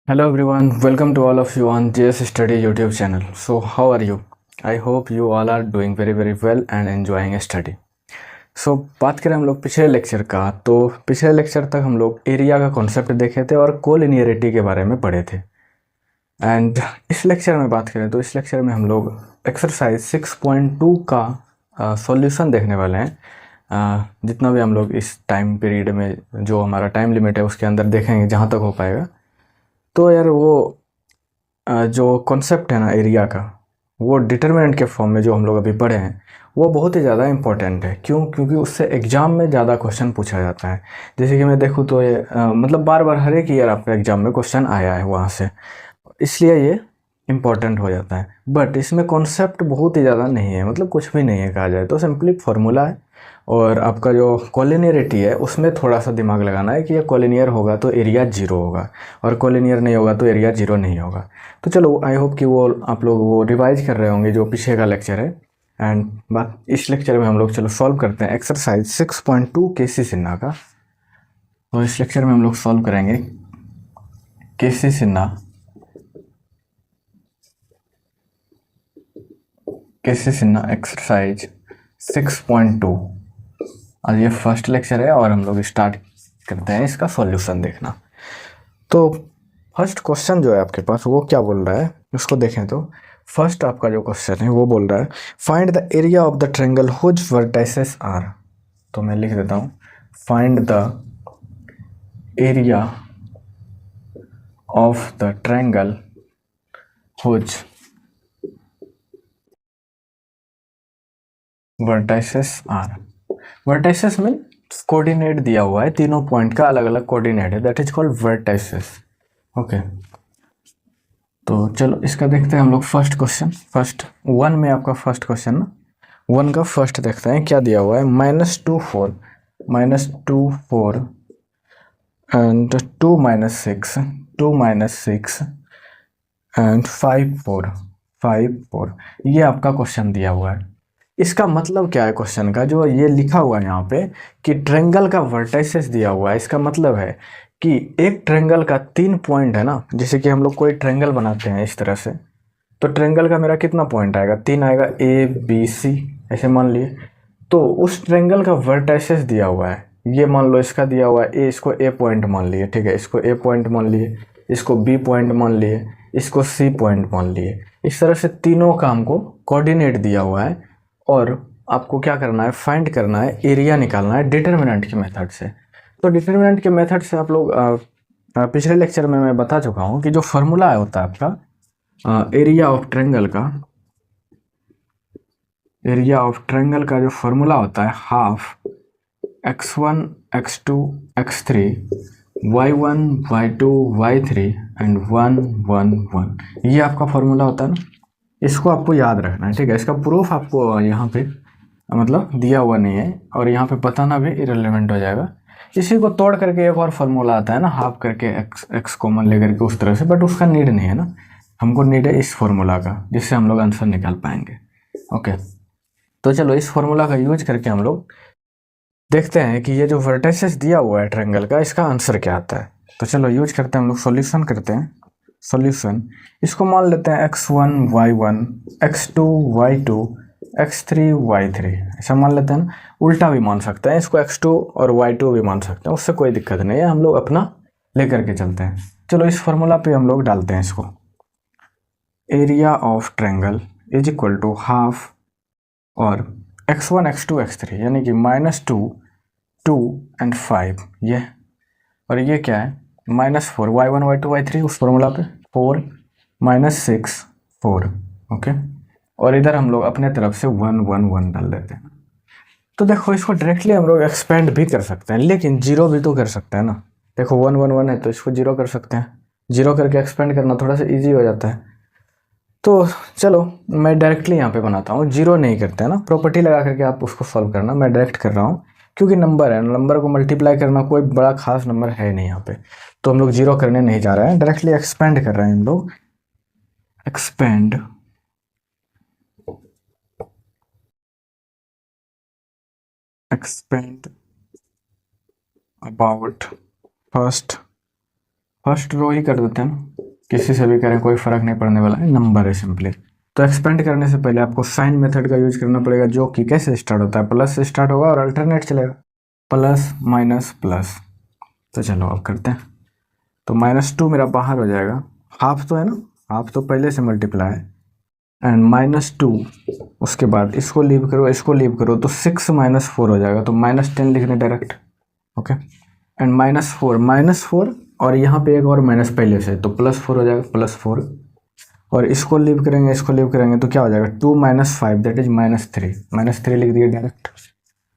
Hello everyone, welcome to all of you on JS Study YouTube channel. So how are you? I hope you all are doing very well and enjoying study. So बात करें हम लोग पिछले lecture का, तो पिछले lecture तक हम लोग एरिया का कॉन्सेप्ट देखे थे और कोलिनियरिटी के बारे में पढ़े थे। एंड इस लेक्चर में बात करें तो इस लेक्चर में हम लोग एक्सरसाइज 6.2 का सॉल्यूशन देखने वाले हैं। जितना भी हम लोग इस टाइम पीरियड में जो हमारा टाइम लिमिट है उसके अंदर देखेंगे जहाँ तक हो पाएगा। तो यार वो जो कॉन्सेप्ट है ना एरिया का, वो डिटर्मिनेंट के फॉर्म में जो हम लोग अभी पढ़े हैं वो बहुत ही ज़्यादा इंपॉर्टेंट है। क्योंकि उससे एग्ज़ाम में ज़्यादा क्वेश्चन पूछा जाता है। जैसे कि मैं देखूँ तो ये मतलब बार बार हर एक ईयर आपका एग्ज़ाम में क्वेश्चन आया है वहाँ से, इसलिए ये इम्पॉर्टेंट हो जाता है। बट इसमें कॉन्सेप्ट बहुत ही ज़्यादा नहीं है, मतलब कुछ भी नहीं है कहा जाए तो, सिंपली फार्मूला है। और आपका जो कोलिनियरिटी है उसमें थोड़ा सा दिमाग लगाना है कि ये कोलिनियर होगा तो एरिया 0 होगा और कोलिनियर नहीं होगा तो एरिया 0 नहीं होगा। तो चलो, आई होप कि वो आप लोग वो रिवाइज कर रहे होंगे जो पीछे का लेक्चर है। एंड बात इस लेक्चर में हम लोग चलो सॉल्व करते हैं एक्सरसाइज 6.2 केसी सिन्हा का। तो इस लेक्चर में हम लोग सॉल्व करेंगे केसी सिन्हा एक्सरसाइज 6.2। और ये फर्स्ट लेक्चर है और हम लोग स्टार्ट करते हैं इसका सॉल्यूशन देखना। तो फर्स्ट क्वेश्चन जो है आपके पास वो क्या बोल रहा है उसको देखें तो फर्स्ट आपका जो क्वेश्चन है वो बोल रहा है find the area of the triangle whose vertices are. तो मैं लिख देता हूँ, find the area of the triangle whose vertices are. Vertices में कोऑर्डिनेट दिया हुआ है, तीनों पॉइंट का अलग अलग कोऑर्डिनेट है, that is called vertices. Okay, तो चलो इसका देखते हैं हम लोग फर्स्ट क्वेश्चन। फर्स्ट वन में आपका फर्स्ट क्वेश्चन ना, वन का फर्स्ट देखते हैं क्या दिया हुआ है। -2 4 एंड 2 -6 एंड 5 4 ये आपका क्वेश्चन दिया हुआ है। इसका मतलब क्या है क्वेश्चन का, जो ये लिखा हुआ है यहाँ पे कि ट्रायंगल का वर्टाइसेस दिया हुआ है, इसका मतलब है कि एक ट्रायंगल का 3 पॉइंट है ना। जैसे कि हम लोग कोई ट्रायंगल बनाते हैं इस तरह से, तो ट्रायंगल का मेरा कितना पॉइंट आएगा, 3 आएगा, A B C ऐसे मान लिए। तो उस ट्रायंगल का वर्टाइसेस दिया हुआ है, ये मान लो इसका दिया हुआ है A, इसको A पॉइंट मान लिए, ठीक है, इसको A पॉइंट मान लिए, इसको B पॉइंट मान लिए, इसको C पॉइंट मान लिए। इस तरह से तीनों का हमको कोऑर्डिनेट दिया हुआ है और आपको क्या करना है, फाइंड करना है, एरिया निकालना है डिटर्मिनेंट के मेथड से। तो डिटर्मिनेंट के मेथड से आप लोग पिछले लेक्चर में मैं बता चुका हूँ कि जो फार्मूला होता है आपका एरिया ऑफ ट्रायंगल का जो फार्मूला होता है half x1 x2 x3 y1 y2 y3 and 1 1 1, ये आपका फार्मूला होता है ना। इसको आपको याद रखना है, ठीक है। इसका प्रूफ आपको यहाँ पे मतलब दिया हुआ नहीं है और यहाँ पे बताना भी इरेलीवेंट हो जाएगा। इसी को तोड़ करके एक और फार्मूला आता है ना, हाफ करके एक्स कॉमन लेकर के उस तरह से, बट उसका नीड नहीं है ना, हमको नीड है इस फार्मूला का जिससे हम लोग आंसर निकाल पाएंगे। ओके, तो चलो इस फार्मूला का यूज करके हम लोग देखते हैं कि ये जो वर्टाइसेस दिया हुआ है ट्रायंगल का, इसका आंसर क्या आता है। तो चलो यूज करते हैं हम लोग, सॉल्यूशन करते हैं। सॉल्यूशन, इसको मान लेते हैं x1 y1 x2 y2 x3 y3 ऐसा मान लेते हैं ना। उल्टा भी मान सकते हैं इसको, x2 और y2 भी मान सकते हैं, उससे कोई दिक्कत नहीं है, हम लोग अपना लेकर के चलते हैं। चलो इस फार्मूला पे हम लोग डालते हैं इसको, area of triangle is equal to half और x1 x2 x3 यानी कि -2 2 एंड 5 ये, और ये क्या है -4 y1 y2 y3 उस फॉर्मूला पे 4 -6 4। ओके, और इधर हम लोग अपने तरफ से 1 1 1 डाल देते हैं। तो देखो इसको डायरेक्टली हम लोग एक्सपेंड भी कर सकते हैं, लेकिन जीरो भी तो कर सकते हैं ना। देखो 1 1 1 है तो इसको जीरो कर सकते हैं, जीरो करके एक्सपेंड करना थोड़ा सा ईजी हो जाता है। तो चलो मैं डायरेक्टली यहाँ पे बनाता हूँ, जीरो नहीं करते हैं ना, प्रॉपर्टी लगा करके आप उसको सॉल्व करना, मैं डायरेक्ट कर रहा हूँ क्योंकि नंबर है, नंबर को मल्टीप्लाई करना कोई बड़ा खास नंबर है नहीं यहाँ पे। तो हम लोग जीरो करने नहीं जा रहे हैं, डायरेक्टली एक्सपेंड कर रहे हैं हम लोग। Expand about first first row ही कर देते हैं, किसी से भी करें कोई फ़र्क नहीं पड़ने वाला है, नंबर है सिंपली। तो एक्सपेंड करने से पहले आपको साइन मेथड का यूज करना पड़ेगा, जो कि कैसे स्टार्ट होता है, प्लस से स्टार्ट होगा और अल्टरनेट चलेगा, प्लस माइनस प्लस। तो चलो अब करते हैं। तो -2 मेरा बाहर हो जाएगा, हाफ तो है ना, हाफ तो पहले से मल्टीप्लाई है, एंड -2 उसके बाद इसको लीव करो, इसको लीव करो, तो 6 - 4 हो जाएगा, तो -10 लिखने डायरेक्ट। ओके, एंड -4 और यहाँ पे एक और माइनस पहले से, तो +4 हो जाएगा, +4, और इसको लीव करेंगे, इसको लीव करेंगे, तो क्या हो जाएगा 2 - 5 दैट इज -3 लिख दिए डायरेक्ट।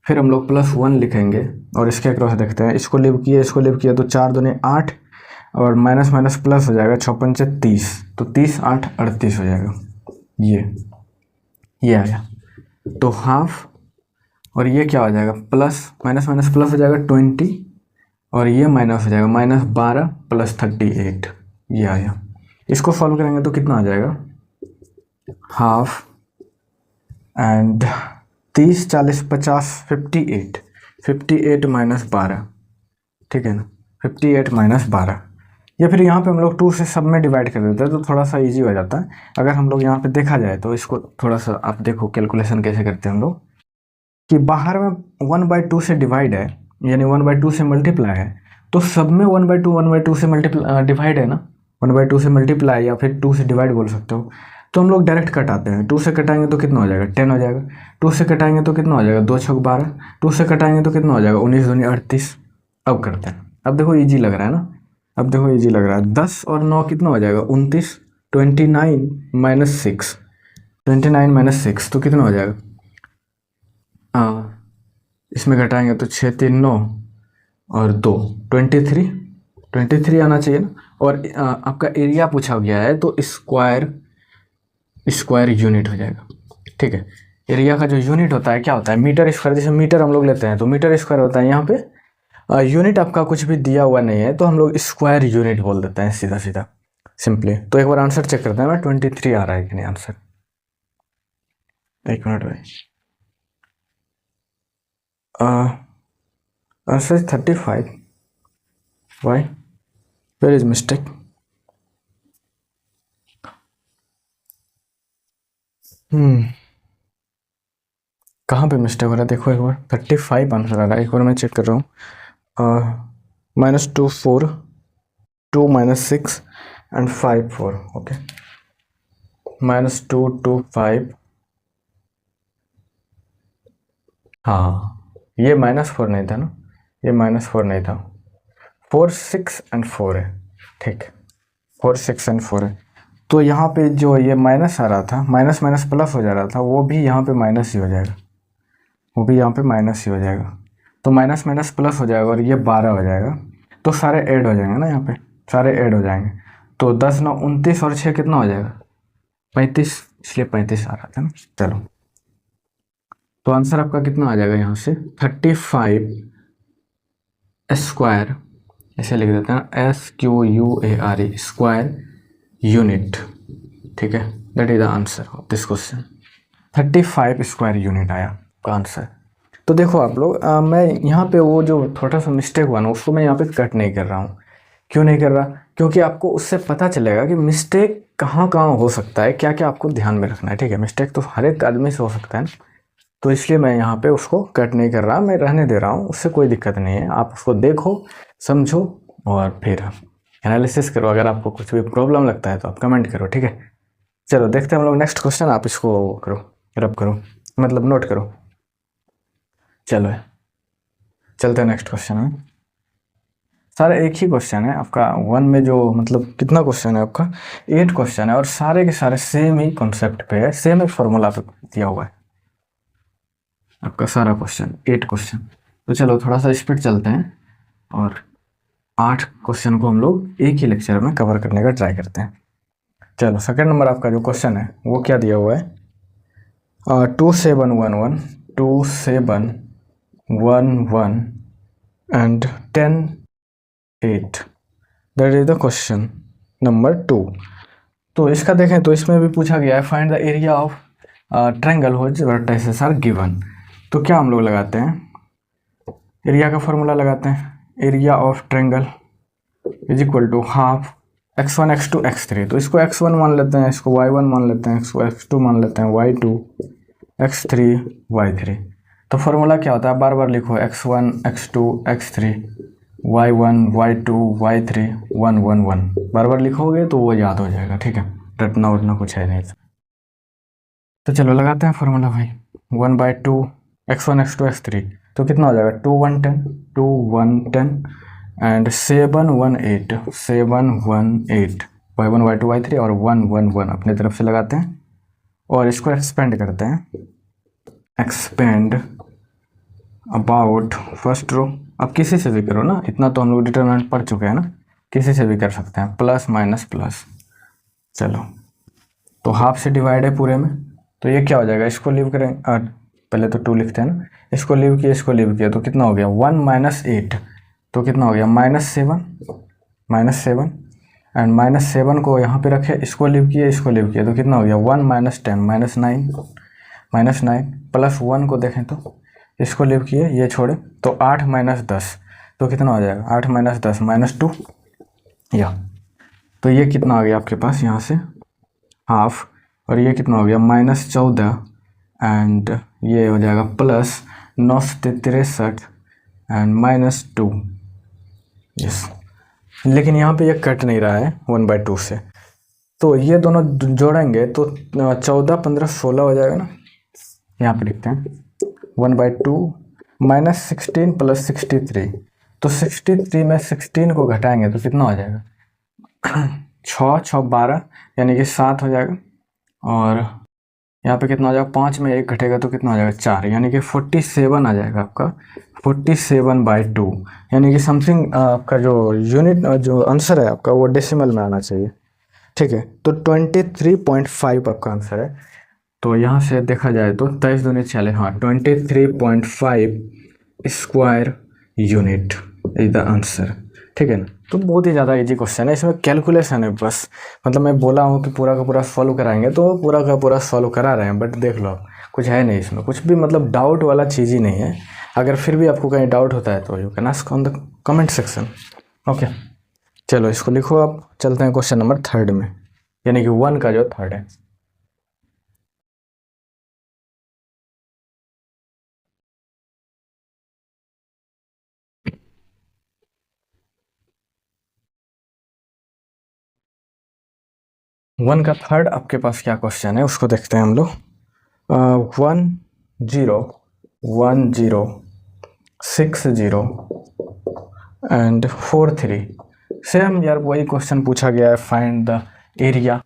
फिर हम लोग +1 लिखेंगे और इसके अक्रॉस देखते हैं, इसको लीव किया, इसको लीव किया, तो 4 दूनी 8 और माइनस माइनस प्लस हो जाएगा, 6 पंचे 30, तो 30 8 38 हो जाएगा। ये आ गया। तो हाफ, और ये क्या हो जाएगा, प्लस माइनस माइनस प्लस हो जाएगा 20, और ये माइनस हो जाएगा -12 + 38, ये आ गया। इसको सॉल्व करेंगे तो कितना आ जाएगा, हाफ एंड 30 40 50 58 -12, ठीक है ना, 58 - 12। या फिर यहाँ पे हम लोग 2 से सब में डिवाइड कर देते हैं, तो थोड़ा सा इजी हो जाता है। अगर हम लोग यहाँ पे देखा जाए तो इसको थोड़ा सा आप देखो कैलकुलेशन कैसे करते हैं हम लोग, कि बाहर में 1/2 से डिवाइड है, यानी 1/2 से मल्टीप्लाई है, तो सब में 1/2 से मल्टीप्लाई डिवाइड है ना, 1/2 से मल्टीप्लाई या फिर 2 से डिवाइड बोल सकते हो। तो हम लोग डायरेक्ट कटाते हैं, 2 से कटाएंगे तो कितना हो जाएगा, 10 हो जाएगा, 2 से कटाएंगे तो कितना हो जाएगा, 2 6 12, 2 से कटाएंगे तो कितना हो जाएगा, 19 दूनी 38। अब करते हैं, अब देखो ईजी लग रहा है ना, अब देखो ईजी लग रहा है। 10 और 9 कितना हो जाएगा, 29, 29 - 6 तो कितना हो जाएगा, इसमें घटाएंगे तो 6 3 9 और 2 23 आना चाहिए ना। और आपका एरिया पूछा गया है, तो स्क्वायर यूनिट हो जाएगा, ठीक है। एरिया का जो यूनिट होता है क्या होता है, मीटर स्क्वायर, जैसे मीटर हम लोग लेते हैं तो मीटर स्क्वायर होता है, यहाँ पे यूनिट आपका कुछ भी दिया हुआ नहीं है, तो हम लोग स्क्वायर यूनिट बोल देते हैं सीधा सीधा सिंपली। तो एक बार आंसर चेक करते हैं मैं, 23 आ रहा है कि नहीं आंसर, एक मिनट भाई, answer is 35। Why, where is mistake, कहाँ पे मिस्टेक हो रहा है, देखो एक बार, 35 आंसर आ रहा है, एक बार मैं चेक कर रहा हूँ। -2 4, 2 - 6 एंड 5 4, ओके, -2 2 5, हाँ ये -4 नहीं था ना, ये -4 नहीं था, 4 6 एंड 4 है, ठीक, 4 6 एंड 4 है। तो यहाँ पे जो ये माइनस आ रहा था, माइनस माइनस प्लस हो जा रहा था, वो भी यहाँ पे माइनस ही हो जाएगा, वो भी यहाँ पे माइनस ही हो जाएगा, तो माइनस माइनस प्लस हो जाएगा और ये 12 हो जाएगा, तो सारे ऐड हो जाएंगे ना, यहाँ पे सारे ऐड हो जाएंगे। तो 10 9 29 और 6 कितना हो जाएगा, 35, इसलिए 35 आ रहा था ना। चलो, तो आंसर आपका कितना आ जाएगा यहाँ से, 35 स्क्वायर, ऐसे लिख देते हैं, SQUARE स्क्वायर यूनिट, ठीक है, that is the answer of this question. 35 square unit आया आपका आंसर। तो देखो आप लोग, मैं यहाँ पे वो जो थोड़ा सा मिस्टेक हुआ ना, उसको मैं यहाँ पे कट नहीं कर रहा हूँ। क्यों नहीं कर रहा, क्योंकि आपको उससे पता चलेगा कि मिस्टेक कहाँ कहाँ हो सकता है, क्या क्या आपको ध्यान में रखना है, ठीक है। मिस्टेक तो हर एक आदमी से हो सकता है ना, तो इसलिए मैं यहाँ पे उसको कट नहीं कर रहा, मैं रहने दे रहा हूँ, उससे कोई दिक्कत नहीं है। आप उसको देखो, समझो और फिर एनालिसिस करो। अगर आपको कुछ भी प्रॉब्लम लगता है तो आप कमेंट करो, ठीक है। चलो देखते हैं हम लोग नेक्स्ट क्वेश्चन, आप इसको करो, रब करो, मतलब नोट करो। चलो चलते हैं नेक्स्ट क्वेश्चन में। सारे एक ही क्वेश्चन है आपका, 1 में जो मतलब कितना क्वेश्चन है आपका, 8 क्वेश्चन है, और सारे के सारे सेम ही कॉन्सेप्ट पे है, सेम ही फॉर्मूला पे दिया हुआ है आपका सारा क्वेश्चन, 8 क्वेश्चन। तो चलो थोड़ा सा स्पीड चलते हैं, और 8 क्वेश्चन को हम लोग एक ही लेक्चर में कवर करने का ट्राई करते हैं। चलो सेकंड नंबर आपका जो क्वेश्चन है वो क्या दिया हुआ है, 2 7 1 1 2 7 1 1 and 10 8, that is the question number 2। तो इसका देखें तो इसमें भी पूछा गया है, find the area of triangle which vertices are given. तो क्या हम लोग लगाते हैं, एरिया का फॉर्मूला लगाते हैं, area of triangle is equal to half x1 x2 x3। तो इसको x1 मान लेते हैं, इसको y1 मान लेते हैं, इसको x2 मान लेते हैं, y2 x3 y3। तो फॉर्मूला क्या होता है, बार बार लिखो, x1 x2 x3 y1 y2 y3 1 1 1, बार बार लिखोगे तो वो याद हो जाएगा, ठीक है, रटना उठना कुछ है नहीं। तो चलो लगाते हैं फॉर्मूला भाई, 1/2 x1 x2 x3, तो कितना हो जाएगा 2 1 10 2 1 10 एंड 7 1 8 7 1 8 y1 y2 y3 और 1 1 1 अपने तरफ से लगाते हैं और इसको एक्सपेंड करते हैं, एक्सपेंड अबाउट फर्स्ट रो। अब किसी से भी करो ना, इतना तो हम लोग डिटरमिनेंट पढ़ चुके हैं ना, किसी से भी कर सकते हैं, प्लस माइनस प्लस। चलो तो हाफ से डिवाइड है पूरे में, तो ये क्या हो जाएगा, इसको लीव करें, पहले तो 2 लिखते हैं ना, इसको लीव किया इसको लीव किया, तो कितना हो गया 1 - 8, तो कितना हो गया -7 एंड -7 को यहाँ पे रखे, इसको लीव किया इसको लीव किया, तो कितना हो गया 1 - 10 -9 प्लस 1 को देखें तो इसको लीव किए ये छोड़े, तो 8 - 10, तो कितना हो जाएगा 8 - 10 -2 या, तो ये कितना आ गया आपके पास यहाँ से हाफ, और ये कितना हो गया -14 एंड ये हो जाएगा +9 × 63 एंड -2। यस, लेकिन यहाँ पे ये कट नहीं रहा है 1/2 से, तो ये दोनों जोड़ेंगे तो 14 15 16 हो जाएगा ना। यहाँ पे लिखते हैं 1/2 -16 + 63, तो 63 में 16 को घटाएंगे तो कितना हो जाएगा 6 6 12 यानी कि 7 हो जाएगा, और यहाँ पे कितना हो जाएगा 5 में 1 घटेगा तो कितना हो जाएगा 4, यानी कि 47 आ जाएगा आपका 47/2, यानी कि समथिंग आपका जो यूनिट जो आंसर है आपका वो डेसिमल में आना चाहिए, ठीक है। तो 23.5 आपका आंसर है। तो यहाँ से देखा जाए तो 23 दूनी 40, हाँ 23.5 square unit is the answer, ठीक है ना। तो बहुत ही ज़्यादा इजी क्वेश्चन है, इसमें कैलकुलेशन है बस, मतलब मैं बोला हूँ कि पूरा का पूरा सॉल्व कराएंगे तो पूरा का पूरा सॉल्व करा रहे हैं, बट देख लो कुछ है नहीं इसमें, कुछ भी मतलब डाउट वाला चीज़ ही नहीं है। अगर फिर भी आपको कहीं डाउट होता है तो you can ask on the comment section, okay. चलो इसको लिखो, आप चलते हैं क्वेश्चन नंबर 3 में, यानी कि 1 का जो 3 है। वन का 3 आपके पास क्या क्वेश्चन है उसको देखते हैं हम लोग। 1 0 1 0 6 0 एंड 4 3, सेम यार वही क्वेश्चन पूछा गया है, फाइंड द एरिया।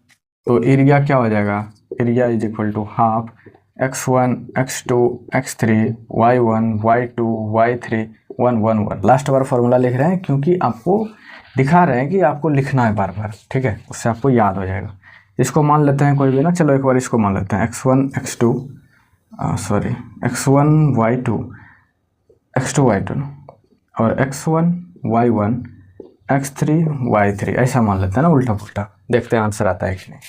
तो एरिया क्या हो जाएगा, area is equal to half x1 x2 x3 y1 y2 y3 1 1 1। Last बार फॉर्मूला लिख रहे हैं क्योंकि आपको दिखा रहे हैं कि आपको लिखना है बार बार, ठीक है, उससे आपको याद हो जाएगा। इसको मान लेते हैं कोई भी ना, चलो एक बार इसको मान लेते हैं x1 x2 x1 y2 x2 y2 और x1 y1 x3 y3 ऐसा मान लेते हैं ना, उल्टा पुल्टा, देखते हैं आंसर आता है कि नहीं।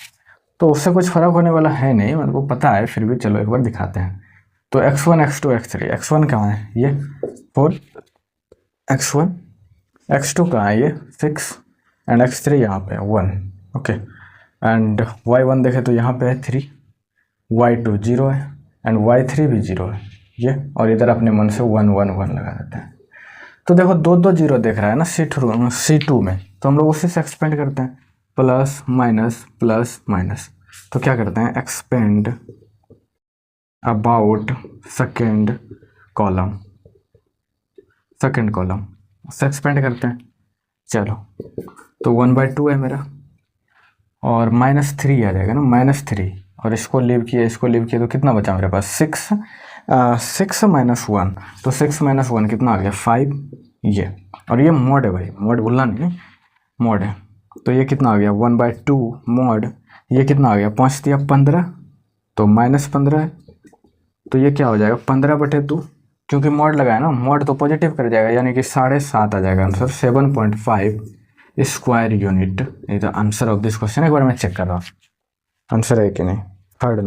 तो उससे कुछ फ़र्क होने वाला है नहीं, मेरे को पता है, फिर भी चलो एक बार दिखाते हैं। तो x1 x2 x3, x1 कहाँ है ये 4, x1 x2 कहाँ है ये 6 एंड x3 यहाँ पे 1, ओके। एंड y1 देखें तो यहाँ पे है 3, y2 0 है एंड y3 भी 0 है ये, और इधर अपने मन से 1 1 1 लगा देते हैं। तो देखो 2 2 0 देख रहा है ना C2 में, तो हम लोग उसी से एक्सपेंड करते हैं, प्लस माइनस, तो क्या करते हैं एक्सपेंड अबाउट सेकेंड कॉलम उससे एक्सपेंड करते हैं। चलो तो 1/2 है मेरा, और -3 आ जाएगा ना, -3, और इसको लीव किया तो कितना बचा मेरे पास 6 -1, तो 6 - 1 कितना आ गया 5 ये, और ये मॉड है भाई, मॉड भूलना नहीं, मॉड है। तो ये कितना आ गया 1/2 मॉड, ये कितना आ गया 5 दिया 15, तो -15 है, तो ये क्या हो जाएगा 15/2, क्योंकि मॉड लगाया ना, मॉड तो पॉजिटिव कर जाएगा, यानी कि 7.5 आ जाएगा answer, 7.5 square unit is the answer of this question. एक बार मैं चेक कर रहा हूँ आंसर है कि नहीं। Third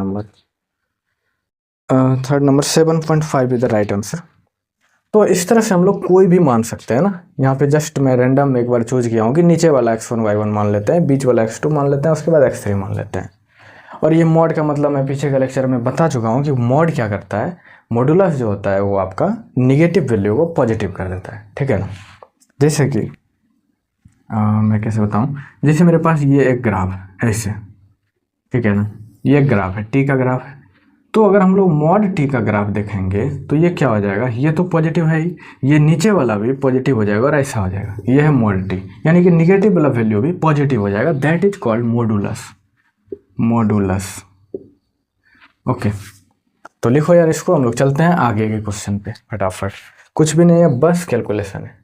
number 7.5 is the right answer. तो इस तरह से हम लोग कोई भी मान सकते हैं ना। यहाँ पे जस्ट मैं रैंडम एक बार चूज किया हूँ कि नीचे वाला x1 y1 मान लेते हैं, बीच वाला x2 मान लेते हैं, उसके बाद x3 मान लेते हैं। और ये मॉड का मतलब मैं पीछे के लेक्चर में बता चुका हूँ कि मॉड क्या करता है, मॉडुलस जो होता है वो आपका निगेटिव वैल्यू को पॉजिटिव कर देता है, ठीक है ना। जैसे कि मैं कैसे बताऊँ, जैसे मेरे पास ये एक ग्राफ है ऐसे, ठीक है ना, ये एक ग्राफ है, टी का ग्राफ है। तो अगर हम लोग मॉड टी का ग्राफ देखेंगे तो ये क्या हो जाएगा, ये तो पॉजिटिव है ही, ये नीचे वाला भी पॉजिटिव हो जाएगा और ऐसा हो जाएगा, ये है मॉड टी, यानी कि निगेटिव वाला वैल्यू भी पॉजिटिव हो जाएगा। That is called modulus, modulus. Okay, तो लिखो यार इसको, हम लोग चलते हैं आगे के क्वेश्चन पे फटाफट। कुछ भी नहीं है, बस कैलकुलेशन है,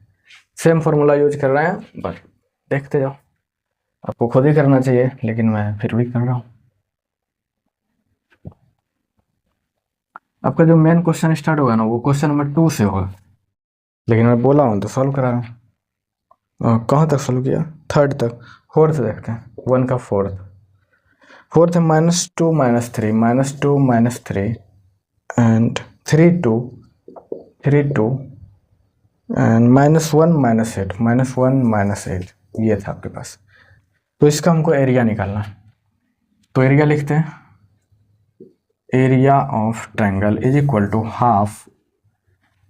सेम फॉर्मूला यूज कर रहे हैं, बस देखते जाओ। आपको खुद ही करना चाहिए लेकिन मैं फिर भी कर रहा हूँ। आपका जो मेन क्वेश्चन स्टार्ट होगा ना वो क्वेश्चन नंबर 2 से होगा, लेकिन मैं बोला हूँ तो सॉल्व करा रहा हूँ। कहाँ तक सॉल्व किया, 3rd तक। 4th देखते हैं, 1 का 4th है -2 -3 -2 -3 एंड 3 2 3 2 एंड -1 -8 ये था आपके पास। तो इसका हमको एरिया निकालना है, तो एरिया लिखते हैं, area of triangle is equal to half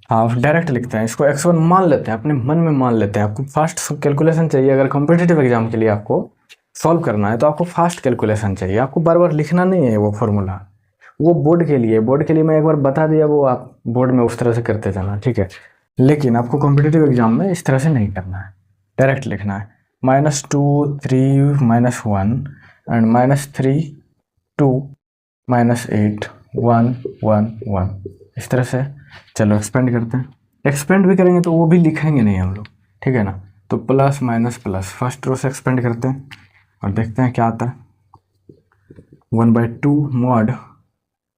direct लिखते हैं, इसको x1 मान लेते हैं, अपने मन में मान लेते हैं। आपको फास्ट कैलकुलेशन चाहिए, अगर कॉम्पिटिटिव एग्जाम के लिए आपको सॉल्व करना है तो आपको फास्ट कैलकुलेशन चाहिए, आपको बार बार लिखना नहीं है वो फॉर्मूला, वो बोर्ड के लिए मैं एक बार बता दिया, वो आप बोर्ड में उस तरह से करते जाना, ठीक है। लेकिन आपको कॉम्पिटिटिव एग्जाम में इस तरह से नहीं करना है, डायरेक्ट लिखना है, -2 3 -1 एंड -3 2 -8 1 1 1 इस तरह से। चलो एक्सपेंड करते हैं, एक्सपेंड भी करेंगे तो वो भी लिखेंगे नहीं हम लोग, ठीक है ना। तो plus minus plus, first row से एक्सपेंड करते हैं और देखते हैं क्या आता है। 1/2 मॉड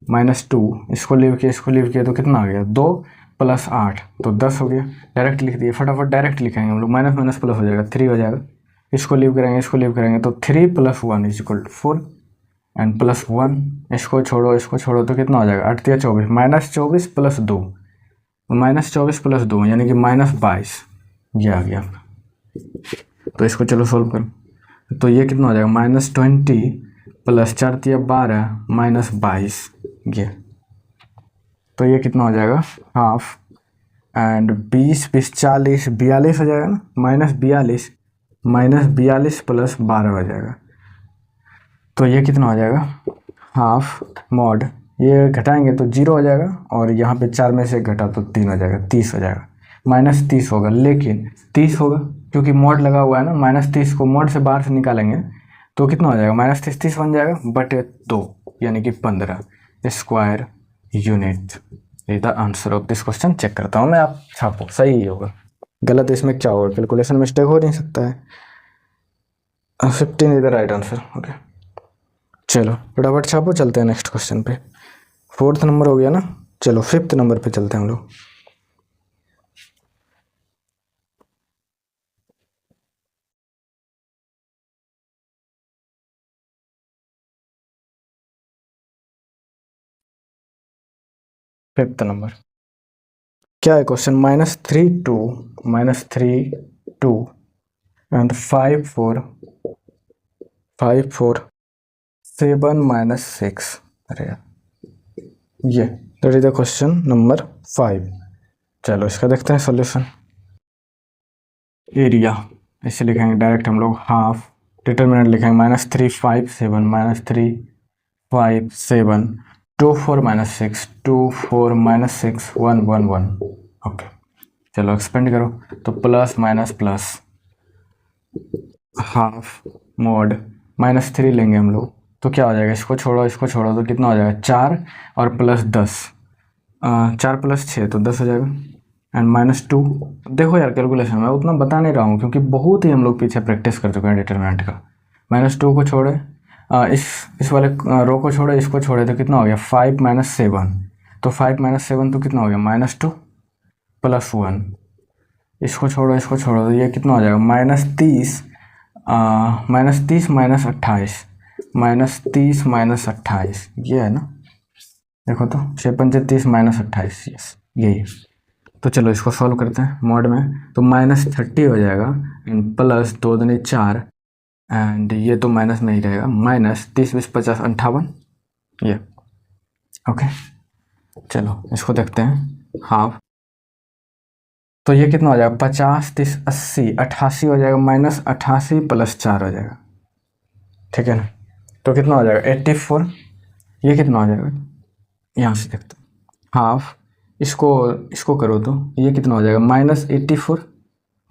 -2, इसको लीव किया तो कितना आ गया, 2 + 8 तो 10 हो गया। डायरेक्ट लिख दिए, फटाफट डायरेक्ट लिखेंगे हम लोग, माइनस माइनस प्लस हो जाएगा, 3 हो जाएगा। इसको लीव करेंगे तो 3 + 1 = 4 एंड +1, इसको छोड़ो तो कितना हो जाएगा, 8 × 24 -24 + 2 -24 + 2 यानी कि -22 ये आ गया। तो इसको चलो सोल्व करो, तो ये कितना हो जाएगा, -20 + 4 × 12 -22 ये, तो ये कितना हो जाएगा, हाफ एंड 20 20 40 42 हो जाएगा ना, -42 + 12 हो जाएगा। तो ये कितना हो जाएगा, हाफ मॉड, ये घटाएंगे तो 0 हो जाएगा और यहाँ पे 4 में से घटा तो 3 हो जाएगा, 30 हो जाएगा। -30 होगा, लेकिन 30 होगा क्योंकि मॉड लगा हुआ है ना, -30 को मॉड से बाहर से निकालेंगे तो कितना हो जाएगा, -30 30 बन जाएगा बटे 2 यानी कि 15 स्क्वायर यूनिट। ये the answer of this question. Check करता हूँ मैं, आप छापो सही ही होगा, गलत इसमें क्या होगा, कैलकुलेशन मिस्टेक हो नहीं सकता है। 15 is the right answer. Okay चलो फटाफट छापो, चलते हैं नेक्स्ट क्वेश्चन पे। 4th नंबर हो गया ना, चलो 5th नंबर पे चलते हैं हम लोग। फिफ्थ नंबर क्या है क्वेश्चन, -3 2 -3 2 एंड 5 4 7 -6। अरे ये that is the question number 5। चलो इसका देखते हैं सॉल्यूशन। एरिया इसे लिखेंगे डायरेक्ट हम लोग, हाफ, डिटरमिनेंट लिखेंगे -3 5 7 -3 5 7 2 4 -6 2 4 -6 1 1 1। ओके चलो एक्सपेंड करो, तो plus minus plus half mod -3 लेंगे हम लोग तो क्या हो जाएगा, इसको छोड़ो तो कितना हो जाएगा, 4 और +10 4 + 6 तो 10 हो जाएगा एंड -2। देखो यार कैलकुलेशन मैं उतना बता नहीं रहा हूँ क्योंकि बहुत ही हम लोग पीछे प्रैक्टिस कर चुके हैं डिटरमिनेंट का। -2 को छोड़े, इस वाले रो को छोड़े, इसको छोड़े तो कितना हो गया, 5 - 7 तो 5 - 7 तो कितना हो गया, -2 + 1, इसको छोड़ो तो ये कितना हो जाएगा, -30 -30 -28 ये है ना, देखो तो 6 × 5 = 30 -28 यस यही। तो चलो इसको सॉल्व करते हैं मॉड में। तो -30 हो जाएगा एंड प्लस 2 दूनी 4 एंड ये तो माइनस में ही रहेगा, -30 20 50 58 ये। ओके चलो इसको देखते हैं हाफ। तो ये कितना हो जाएगा 50 30 80 88 हो जाएगा, -88 + 4 हो जाएगा, ठीक है ना। तो कितना हो जाएगा 84। ये कितना हो जाएगा यहाँ से देखते हैं हाफ, इसको करो तो ये कितना हो जाएगा -84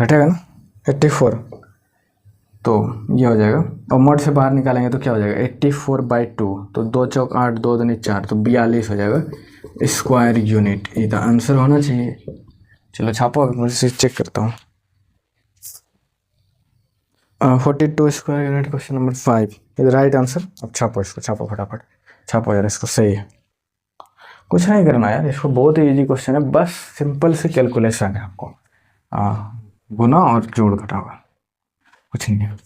घटेगा ना 84, तो ये हो जाएगा। और मोड से बाहर निकालेंगे तो क्या हो जाएगा 84/2, तो 2 चौक 8 2 दूनी 4 तो 42 हो जाएगा स्क्वायर यूनिट। ये आंसर होना चाहिए। चलो छापो, मुझे चेक करता हूँ। 42 square unit question number 5 is right answer. अब छापो इसको, छापो फटाफट छापो यार इसको, सही है। कुछ नहीं करना यार, इसको बहुत ही इजी क्वेश्चन है, बस सिंपल से कैलकुलेशन है आपको, गुना और जोड़ घटाओ, कुछ नहीं है।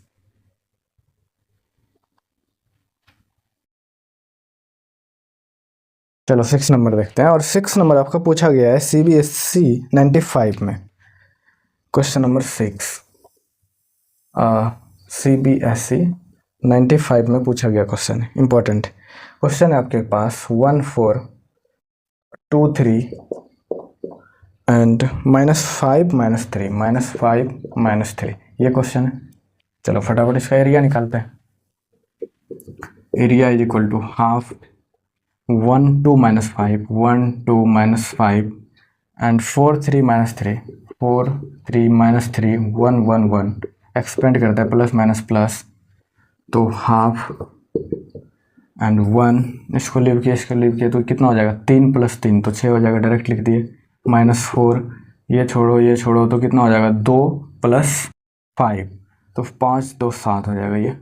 चलो 6 नंबर देखते हैं, और 6 नंबर आपका पूछा गया है CBSE 95 में। क्वेश्चन नंबर 6 CBSE 95 में पूछा गया क्वेश्चन है, इंपॉर्टेंट क्वेश्चन है आपके पास। 1 4 2 3 एंड -5 -3 -5 -3 ये क्वेश्चन है। चलो फटाफट इसका एरिया निकालते हैं। Area is equal to half 1 2 -5 1 2 -5 and 4 3 -3 4 3 -3 1 1 1 expand करता है प्लस माइनस प्लस, तो हाफ एंड 1 इसको लीव किया इसको लीव किया तो कितना हो जाएगा 3 + 3 तो 6 हो जाएगा, डायरेक्ट लिख दिए। -4 ये छोड़ो तो कितना हो जाएगा 2 + 5 तो 5 2 7 हो जाएगा ये,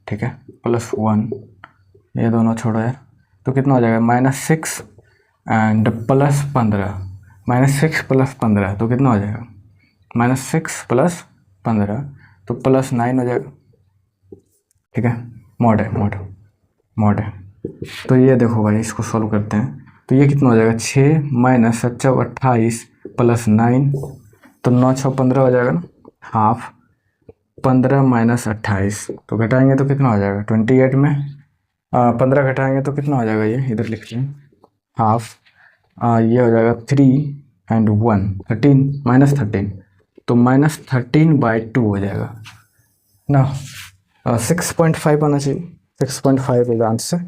ठीक है। +1 ये दोनों छोड़ो यार, तो कितना हो जाएगा -6 एंड +15 -6 + 15 तो कितना हो जाएगा -6 + 15 तो +9 हो जाएगा, ठीक है। मॉड है। तो ये देखो भाई, इसको सॉल्व करते हैं तो ये कितना हो जाएगा 6 - 7 28 + 9 तो 9 6 15 हो जाएगा ना। हाफ 15 - 28 तो घटाएंगे तो कितना हो जाएगा 28 में 15 घटाएंगे तो कितना हो जाएगा, ये इधर लिख लें हाफ ये हो जाएगा 3 एंड 1 13 -13 तो -13/2 हो जाएगा ना। 6.5 आना चाहिए, 6.5 इज आंसर,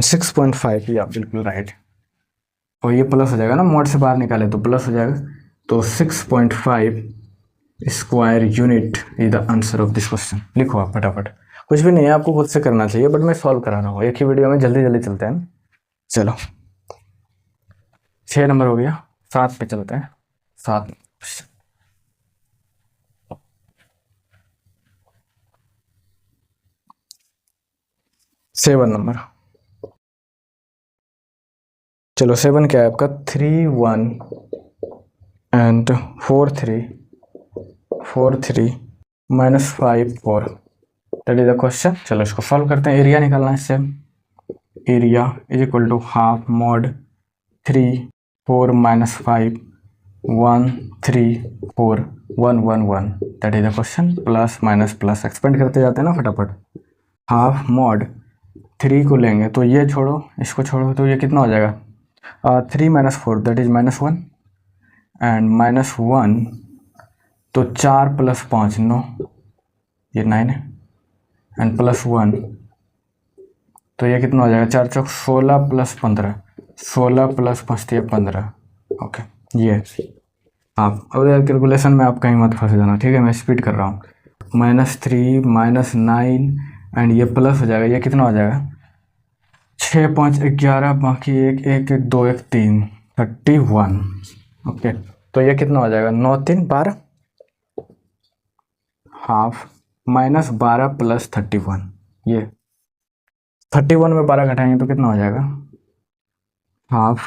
6.5 या बिल्कुल राइट। और ये प्लस हो जाएगा ना, मोड से बाहर निकाले तो प्लस हो जाएगा, तो 6.5 square unit is the answer of this question. लिखो आप फटाफट, कुछ भी नहीं है, आपको खुद से करना चाहिए, बट मैं सॉल्व करा रहा हूँ एक ही वीडियो में, जल्दी जल्दी चलते हैं। चलो 6 नंबर हो गया, 7 पे चलते हैं। 7 7 नंबर, चलो 7 क्या है आपका 3 1 and 4 3 -5 4 that is the question. चलो इसको सॉल्व करते हैं। एरिया निकालना है इससे, area is equal to half mod 3 4 -5 1 3 4 1 1 1 that is the question. Plus minus plus expand करते जाते हैं ना फटाफट। हाफ मॉड 3 को लेंगे तो ये छोड़ो इसको छोड़ो तो ये कितना हो जाएगा 3 - 4 दैट इज -1 एंड -1 तो 4 + 5 9 ये 9 है एंड +1 तो ये कितना हो जाएगा 4 चौक 16 + 15 16 + 5 15। ओके ये आप अब यार कैलकुलेशन में आप कहीं मत फंस जाना, ठीक है। मैं स्पीड कर रहा हूँ। -3 -9 एंड ये प्लस हो जाएगा, ये कितना हो जाएगा 6 5 11 बाकी 1 1 1 2 1 3 31। ओके तो ये कितना हो जाएगा 9 3 12 हाफ -12 + 31 ये 31 में 12 घटाएंगे तो कितना हो जाएगा हाफ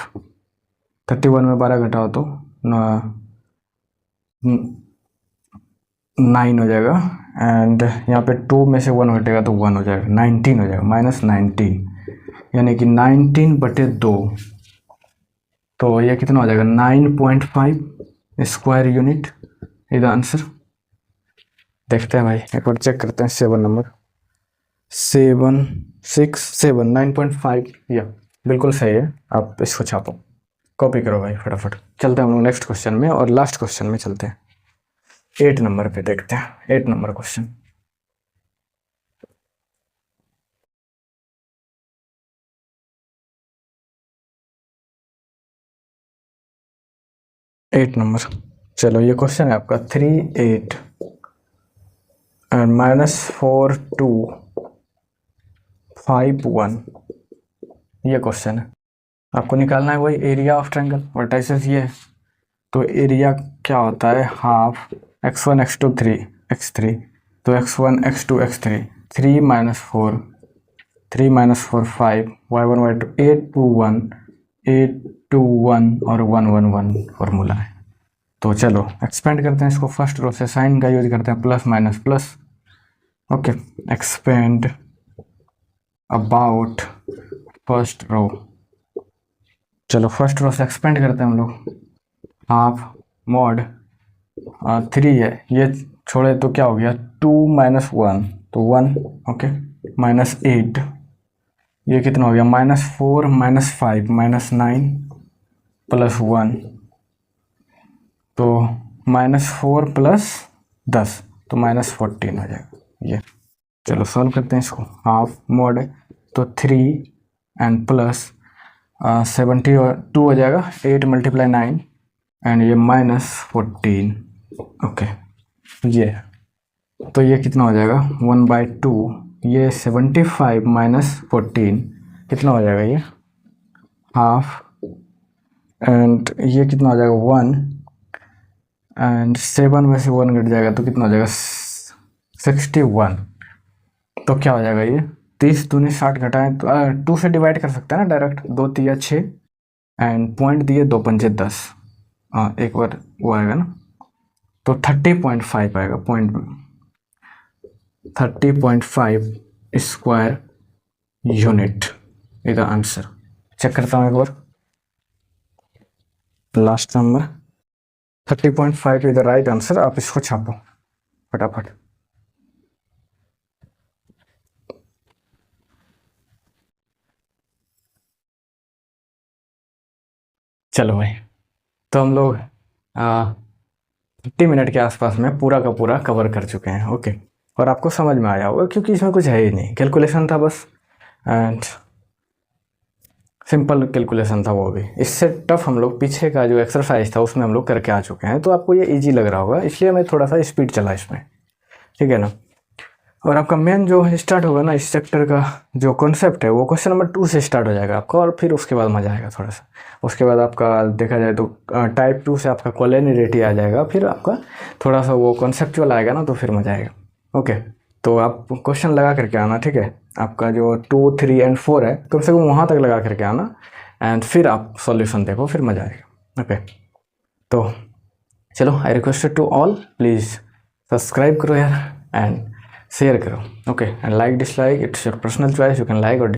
31 में 12 घटाओ तो 9 हो जाएगा एंड यहाँ पे 2 में से 1 घटेगा तो 1 हो जाएगा 19 हो जाएगा -19 यानी कि 19/2 तो ये कितना हो जाएगा 9.5 square unit is the answer. देखते हैं भाई, एक बार चेक करते हैं 7 नंबर 767 9.5 या बिल्कुल सही है। आप इसको छापो, कॉपी करो भाई फटाफट। चलते हैं हम लोग नेक्स्ट क्वेश्चन में और लास्ट क्वेश्चन में चलते हैं। 8 नंबर पे देखते हैं 8 नंबर क्वेश्चन। एट नंबर, चलो ये क्वेश्चन है आपका 3 8 एंड -4 2 5 1। ये क्वेश्चन है, आपको निकालना है वही एरिया ऑफ ट्रायंगल। वर्टाइसेस ये है, तो एरिया क्या होता है हाफ x1 x2 3 x3, तो x1 x2 x3 3 - 4 3 - 4 5 y1 y2 8 2 1 8 2 1 और 1 1 1 फॉर्मूला है। तो चलो एक्सपेंड करते हैं इसको। फर्स्ट रो से साइन का यूज करते हैं, plus minus plus. Okay, expand about first row. चलो फर्स्ट रो से एक्सपेंड करते हैं हम लोग। हाफ मॉड 3 है, ये छोड़े तो क्या हो गया 2 - 1 तो 1। ओके, -8, ये कितना हो गया -4 -5 -9 +1, तो -4 + 10 तो -14 हो जाएगा ये। चलो सॉल्व करते हैं इसको। हाफ मॉड है तो 3 एंड प्लस 72 हो जाएगा, 8 × 9 एंड ये -14। ओके, ये तो ये कितना हो जाएगा 1/2, ये 75 - 14 कितना हो जाएगा ये हाफ, एंड ये कितना हो जाएगा 1 एंड 7 में से 1 घट जाएगा तो कितना हो जाएगा 61। तो क्या हो जाएगा ये 30 दूनी 60 घटाएं तो 2 से डिवाइड कर सकते हैं ना डायरेक्ट, 2 3 6 एंड पॉइंट दिए 2 पंजे 10। एक बार वो आएगा ना, तो 30.5 आएगा, point 30.5 square unit is the answer. Check करता हूँ एक बार, last number 30.5 is the right answer. आप इसको छापो फटाफट। चलो भाई, तो हम लोग 50 मिनट के आसपास में पूरा का पूरा कवर कर चुके हैं। ओके, और आपको समझ में आया होगा क्योंकि इसमें कुछ है ही नहीं, कैलकुलेशन था बस, एंड सिंपल कैलकुलेशन था वो भी। इससे टफ हम लोग पीछे का जो एक्सरसाइज था उसमें हम लोग करके आ चुके हैं, तो आपको ये इजी लग रहा होगा, इसलिए मैं थोड़ा सा स्पीड चला इसमें, ठीक है ना। और आपका मेन जो स्टार्ट होगा ना इस चैप्टर का जो कॉन्सेप्ट है वो क्वेश्चन नंबर 2 से स्टार्ट हो जाएगा आपका, और फिर उसके बाद मज़ा आएगा थोड़ा सा। उसके बाद आपका देखा जाए तो टाइप 2 से आपका कोलिनियरिटी आ जाएगा, फिर आपका थोड़ा सा वो कॉन्सेप्चुअल आएगा ना, तो फिर मज़ा आएगा। ओके, तो आप क्वेश्चन लगा करके आना, ठीक है। आपका जो 2 3 एंड 4 है कम से कम वहाँ तक लगा करके आना, एंड फिर आप सॉल्यूशन देखो, फिर मज़ा आएगा। ओके, तो चलो, I request to all please subscribe करो यार एंड शेयर करो। Okay, and like dislike it's your personal choice, you can like और